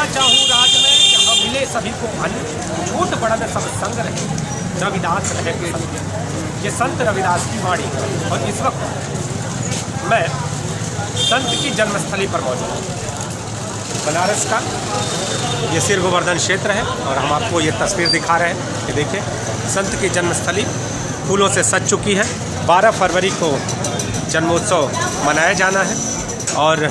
चाहूँ राज में, यहाँ मिले सभी को अन्न, छोट बड़ा न सब संग रहे, रविदास रहे संग। ये संत रविदास की वाणी। और इस वक्त मैं संत की जन्मस्थली पर मौजूद हूँ। बनारस का ये सिर गोवर्धन क्षेत्र है और हम आपको ये तस्वीर दिखा रहे हैं कि देखिए संत की जन्मस्थली फूलों से सज चुकी है। 12 फरवरी को जन्मोत्सव मनाया जाना है और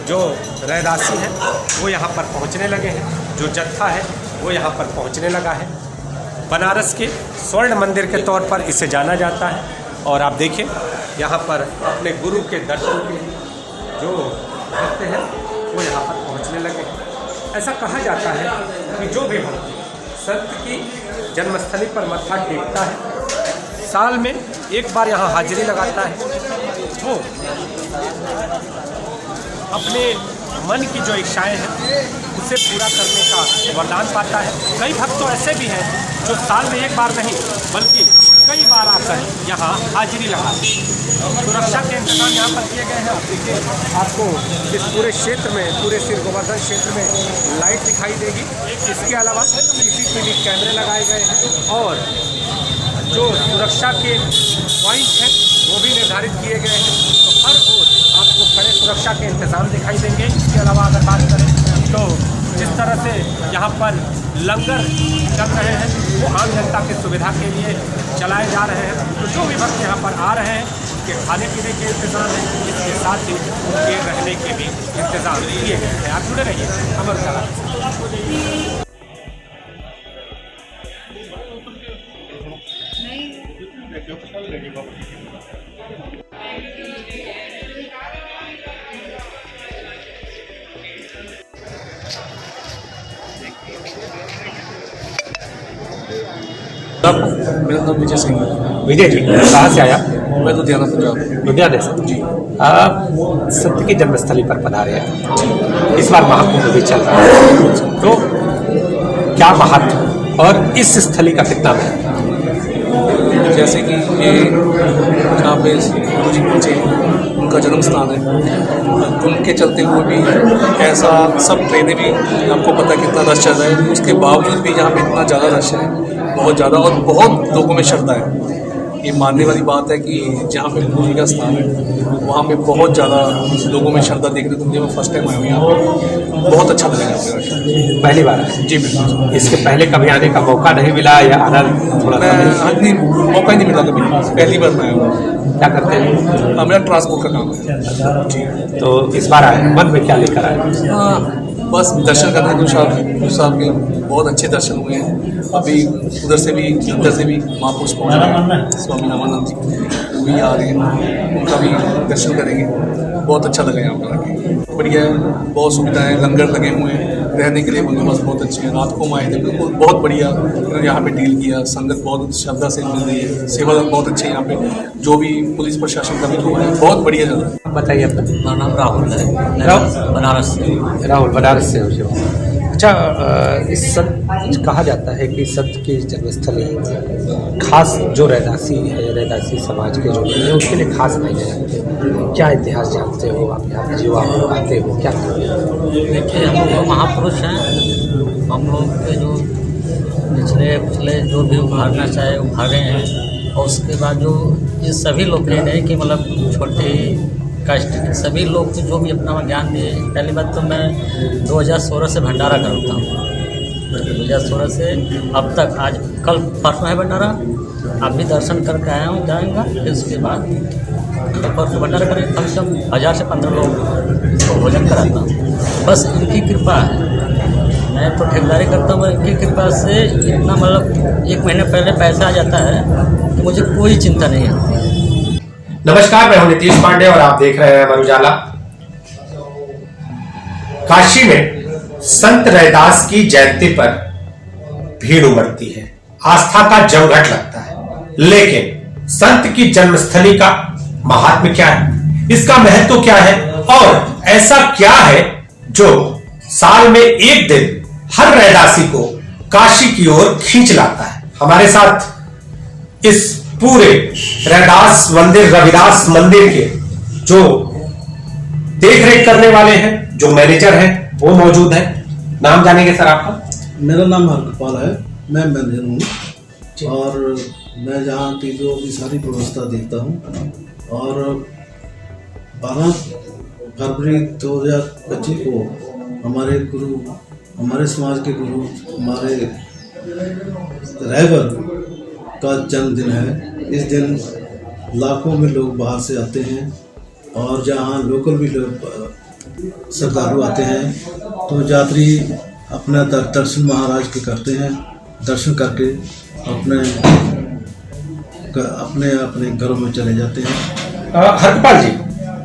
जो रैदासी हैं वो यहाँ पर पहुँचने लगे हैं, जो जत्था है वो यहाँ पर पहुँचने लगा है। बनारस के स्वर्ण मंदिर के तौर पर इसे जाना जाता है। और आप देखिए यहाँ पर अपने गुरु के दर्शन के जो भक्त हैं वो यहाँ पर पहुँचने लगे हैं। ऐसा कहा जाता है कि जो भी भक्त संत की जन्मस्थली पर मत्था टेकता है, साल में एक बार यहाँ हाजिरी लगाता है, वो अपने मन की जो इच्छाएं हैं उसे पूरा करने का वरदान पाता है। कई भक्त तो ऐसे भी हैं जो साल में एक बार नहीं बल्कि कई बार आकर यहाँ हाजिरी लगाते हैं। सुरक्षा के इंतजाम यहाँ पर किए गए हैं। देखिए आपको इस पूरे क्षेत्र में, पूरे सिर गोवर्धन क्षेत्र में लाइट दिखाई देगी। इसके अलावा CCTV कैमरे लगाए गए हैं और जो सुरक्षा के पॉइंट हैं वो भी निर्धारित किए गए हैं। तो हर ओर आपको कड़े सुरक्षा के इंतज़ाम दिखाई देंगे। इसके अलावा अगर बात करें तो जिस तरह से यहाँ पर लंगर चल रहे हैं वो आम जनता की सुविधा के लिए चलाए जा रहे हैं। तो जो भी भक्त यहाँ पर आ रहे हैं उनके खाने पीने के इंतज़ाम हैं, इसके साथ ही उनके रहने के भी इंतज़ाम किए गए हैं। आप जुड़े रहिए अमर उजाला। मेरा नाम विजय सिंह है। विजय जी कहाँ से आया? मैं लुधियाना पंजाब। लुधियाने से जी। संत की जन्मस्थली पर पधारे हैं। इस बार महाकुंभ भी चल रहा है, तो क्या महत्व और इस स्थली का कितना महत्व? जैसे कि ये जहाँ पे गुरु जी पहुँचे उनका जन्म स्थान है, उनके चलते हुए भी ऐसा सब ट्रेनें भी आपको पता कितना रश चल रहा है, उसके बावजूद भी यहाँ पे इतना ज़्यादा रश है, बहुत ज़्यादा। और बहुत लोगों में श्रद्धा है। ये मानने वाली बात है कि जहाँ पे गुरु जी का स्थान है वहाँ पे बहुत ज़्यादा लोगों में श्रद्धा देखने को मिली। मैं फर्स्ट टाइम आया हूँ यहाँ पे, बहुत अच्छा लगा यहाँ पे। पहली बार है जी बिल्कुल। इसके पहले कभी आने का मौका नहीं मिला या आना थोड़ा नहीं, मौका ही नहीं मिला कभी, पहली बार मैं आया हूँ। क्या करते हैं? मेरा ट्रांसपोर्ट का काम है जी। तो इस बार आए, मन में क्या लेकर आए? बस दर्शन करने गुरु साहब के बहुत अच्छे दर्शन हुए हैं। अभी उधर से भी इधर से भी महापुरुष पहुँच रहे हैं, स्वामी रामानंद जी वो भी आ रहे हैं, उनका भी दर्शन करेंगे। बहुत अच्छा लगा यहाँ पर आके, बढ़िया है, बहुत सुविधाएं, लंगर लगे हुए हैं, रहने के लिए बंदोबस्त बहुत अच्छे हैं। रात को हम आए थे, बिल्कुल बहुत बढ़िया यहाँ पे डील किया। संगत बहुत श्रद्धा से मिल रही है, सेवा बहुत अच्छी है यहाँ पे। जो भी पुलिस प्रशासन का भी लोग हैं बहुत बढ़िया जगह। बताइए अपना। मेरा नाम राहुल है, बनारस से। राहुल बनारस से हो। अच्छा, इस संत कहा जाता है कि संत की जन्मस्थली खास जो रैदासी है, रैदासी समाज के जो लोग हैं उसके लिए खास मायने रखते हैं। क्या इतिहास जानते हो आप? यहाँ पे जो आप आते हो क्या? देखिए हम लोग महापुरुष हैं, हम लोग के जो पिछले जो भी उभारना चाहे उभारे हैं। और उसके बाद जो ये सभी लोग कह रहे हैं कि मतलब छोटे कास्ट के सभी लोग जो भी अपना ज्ञान दिए। पहली बात तो मैं 2016 से भंडारा करता हूँ। 2016 से अब तक, आज कल परसों है भंडारा, अब भी दर्शन करके आया हूँ, जाएंगा। फिर उसके बाद तो परसों भंडारा करें, कम से कम 1000 से 15 लोग को भोजन कराता हूँ। बस इनकी कृपा है। मैं तो ठेकेदारी करता हूँ, इनकी कृपा से इतना मतलब 1 महीने पहले पैसा आ जाता है तो मुझे कोई चिंता नहीं है। नमस्कार, मैं हूं नीतीश पांडे और आप देख रहे हैं अमर उजाला। काशी में संत रैदास की जयंती पर भीड़ उमड़ती है, आस्था का जमघट लगता है। लेकिन संत की जन्मस्थली का महात्म्य क्या है, इसका महत्व क्या है और ऐसा क्या है जो साल में एक दिन हर रैदासी को काशी की ओर खींच लाता है? हमारे साथ इस पूरे रैदास मंदिर, रविदास मंदिर के जो देख रेख करने वाले हैं, जो मैनेजर हैं वो मौजूद हैं। नाम जानेंगे सर आपका? मेरा नाम हरगोपाल है, मैं मैनेजर हूँ और मैं जहाँ की जो भी सारी व्यवस्था देखता हूँ। और 12 फरवरी 2025 को हमारे गुरु, हमारे समाज के गुरु, हमारे रहबर का जन्मदिन है। इस दिन लाखों में लोग बाहर से आते हैं और जहाँ लोकल भी लोग श्रद्धालु आते हैं, तो यात्री अपना दर्शन महाराज के करते हैं। दर्शन करके अपने अपने घरों में चले जाते हैं। हरगोपाल जी,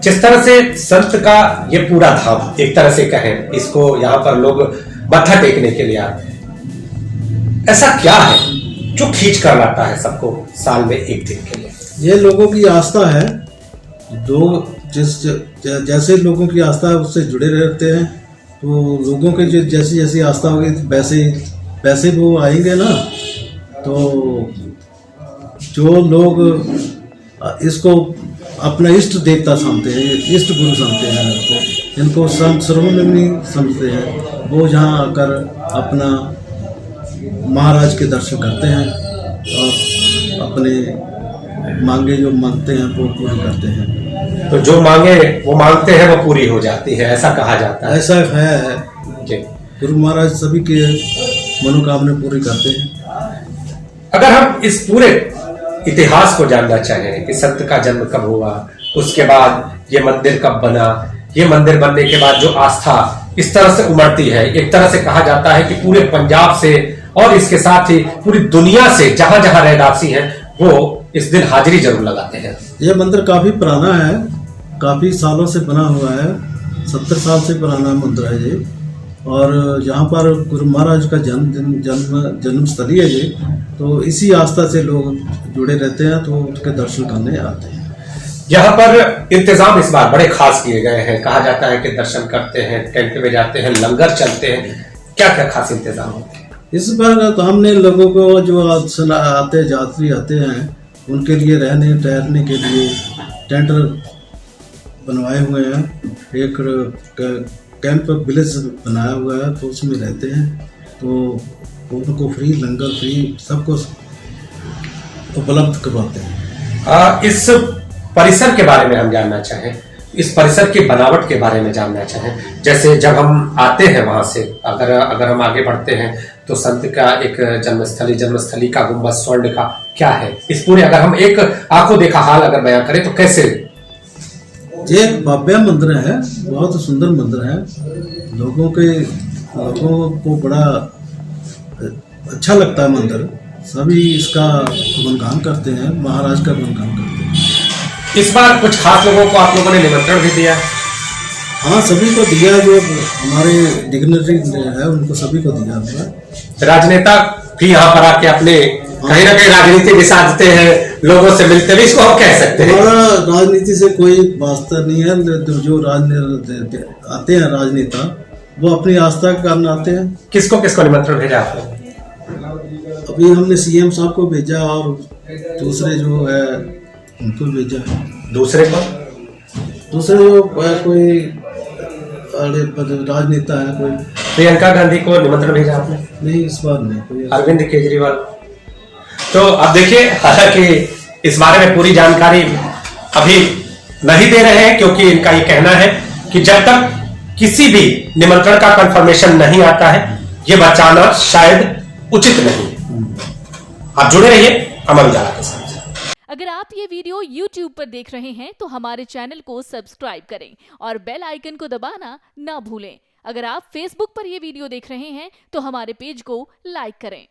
जिस तरह से संत का ये पूरा धाम, एक तरह से कहें इसको, यहाँ पर लोग मत्था टेकने के लिए आते हैं, ऐसा क्या है जो खींच कर लाता है सबको साल में एक दिन के लिए? ये लोगों की आस्था है। जैसे लोगों की आस्था है उससे जुड़े रहते हैं, तो लोगों के जैसी जैसी आस्था होगी वैसे वो आएंगे ना। तो जो लोग इसको अपना इष्ट देवता समझते हैं, इष्ट गुरु समझते हैं, तो इनको संत सर्वमनी समझते हैं, वो यहाँ आकर अपना महाराज के दर्शन करते हैं और अपने मांगे जो मांगते हैं वो पूरी करते हैं। तो जो मांगे वो मांगते हैं वो पूरी हो जाती है, ऐसा कहा जाता है। ऐसा है जी। गुरु महाराज सभी के मनोकामना पूरी करते हैं। अगर हम इस पूरे इतिहास को जानना चाहें कि संत का जन्म कब हुआ, उसके बाद ये मंदिर कब बना, ये मंदिर बनने के बाद जो आस्था इस तरह से उमड़ती है, एक तरह से कहा जाता है कि पूरे पंजाब से और इसके साथ ही पूरी दुनिया से जहां जहां रहवासी हैं वो इस दिन हाजिरी जरूर लगाते हैं। ये मंदिर काफी पुराना है, काफी सालों से बना हुआ है, 70 साल से पुराना मंदिर है ये। और यहाँ पर गुरु महाराज का जन्मस्थली है ये, तो इसी आस्था से लोग जुड़े रहते हैं, तो उसके दर्शन करने आते हैं। यहाँ पर इंतजाम इस बार बड़े खास किए गए हैं, कहा जाता है कि दर्शन करते हैं, टेंट में जाते हैं, लंगर चलते हैं, क्या क्या खास इंतजाम होते हैं इस बार? तो हमने लोगों को जो आते यात्री आते हैं उनके लिए रहने ठहरने के लिए टेंट बनवाए हुए हैं। एक कैंप विलेज बनाया हुआ है, तो उसमें रहते हैं, तो उनको फ्री लंगर फ्री सब कुछ उपलब्ध करवाते हैं। इस परिसर के बारे में हम जानना चाहें, इस परिसर की बनावट के बारे में जानना चाहें। जैसे जब हम आते हैं वहां से, अगर हम आगे बढ़ते हैं तो संत का एक जन्मस्थली का गुंबद स्वर्ण का क्या है, इस पूरे अगर हम एक आंखों देखा हाल अगर बयां करें तो कैसे? ये एक भव्य मंदिर है, बहुत सुंदर मंदिर है। लोगों को बड़ा अच्छा लगता है मंदिर, सभी इसका गुणगान करते हैं, महाराज का गुणगान करते हैं। इस बार कुछ खास लोगों को आप लोगों ने निमंत्रण भी दिया? हाँ, सभी को दिया, जो हमारे डिग्निटरी है उनको सभी को दिया हुआ है। राजनेता भी यहाँ पर आके अपने कहीं ना कहीं राजनीति भी साधते हैं, लोगों से मिलते भी, इसको हम कह सकते हैं। हमारा राजनीति से कोई वास्ता नहीं है। जो आते हैं राजनेता, वो अपनी आस्था के कारण आते हैं। किसको किसको निमंत्रण भेजा आपने? अभी हमने सीएम साहब को भेजा और दूसरे जो है उनको भेजा है। दूसरे को? दूसरे जो कोई राजनेता है, कोई प्रियंका गांधी को निमंत्रण भेजा आपने? नहीं, इस बार नहीं। कोई अरविंद केजरीवाल? तो अब देखिए, हालांकि इस बारे में पूरी जानकारी अभी नहीं दे रहे हैं, क्योंकि इनका ये कहना है कि जब तक किसी भी निमंत्रण का कंफर्मेशन नहीं आता है, ये बताना शायद उचित नहीं है। आप जुड़े रहिए अमर उजाला के साथ। अगर आप ये वीडियो YouTube पर देख रहे हैं तो हमारे चैनल को सब्सक्राइब करें और बेल आइकन को दबाना ना भूलें। अगर आप Facebook पर ये वीडियो देख रहे हैं तो हमारे पेज को लाइक करें।